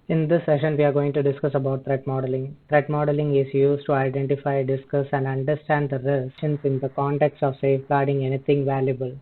In this session, we are going to discuss about threat modeling. Threat modeling is used to identify, discuss, and understand the risks in the context of safeguarding anything valuable.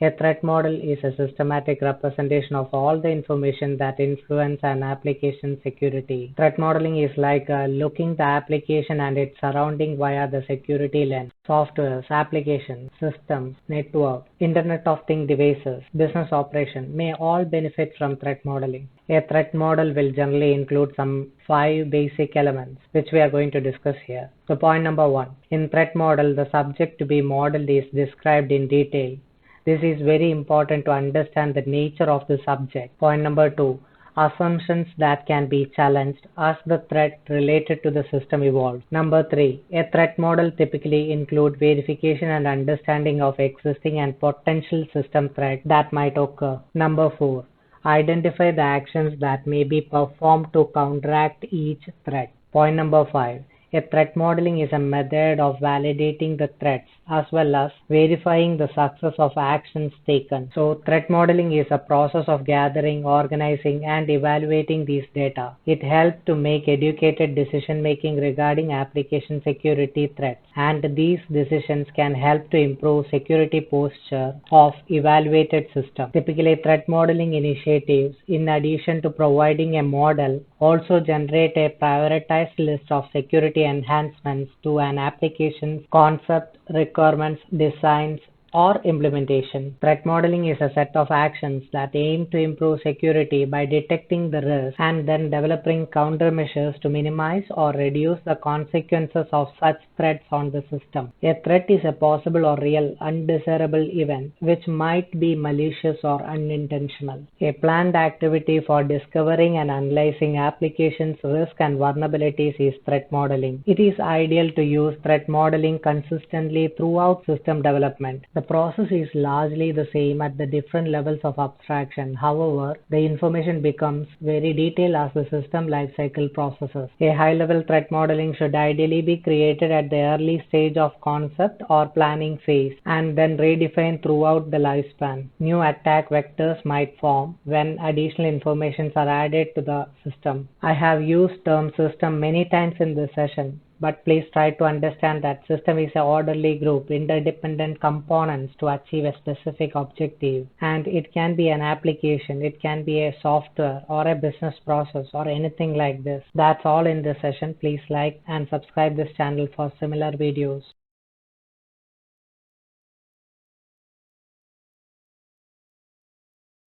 A threat model is a systematic representation of all the information that influence an application's security. Threat modeling is like looking the application and its surrounding via the security lens. Softwares, applications, systems, network, Internet of Things devices, business operation may all benefit from threat modeling. A threat model will generally include some 5 basic elements, which we are going to discuss here. So point number 1. In threat model, the subject to be modeled is described in detail. This is very important to understand the nature of the subject. Point number 2. Assumptions that can be challenged as the threat related to the system evolves. Number 3. A threat model typically includes verification and understanding of existing and potential system threats that might occur. Number 4. Identify the actions that may be performed to counteract each threat. Point number 5. A threat modeling is a method of validating the threats as well as verifying the success of actions taken. So threat modeling is a process of gathering, organizing, and evaluating these data. It helps to make educated decision making regarding application security threats, and these decisions can help to improve security posture of evaluated systems. Typically, threat modeling initiatives, in addition to providing a model, also generate a prioritized list of security enhancements to an application's concept, requirements, designs, or implementation. Threat modeling is a set of actions that aim to improve security by detecting the risk and then developing countermeasures to minimize or reduce the consequences of such threats on the system. A threat is a possible or real undesirable event which might be malicious or unintentional. A planned activity for discovering and analyzing applications' risk and vulnerabilities is threat modeling. It is ideal to use threat modeling consistently throughout system development. The process is largely the same at the different levels of abstraction. However, the information becomes very detailed as the system lifecycle processes. A high-level threat modeling should ideally be created at the early stage of concept or planning phase and then redefined throughout the lifespan. New attack vectors might form when additional information are added to the system. I have used term system many times in this session, but please try to understand that system is an orderly group, interdependent components to achieve a specific objective, and it can be an application, it can be a software or a business process or anything like this. That's all in this session. Please like and subscribe this channel for similar videos.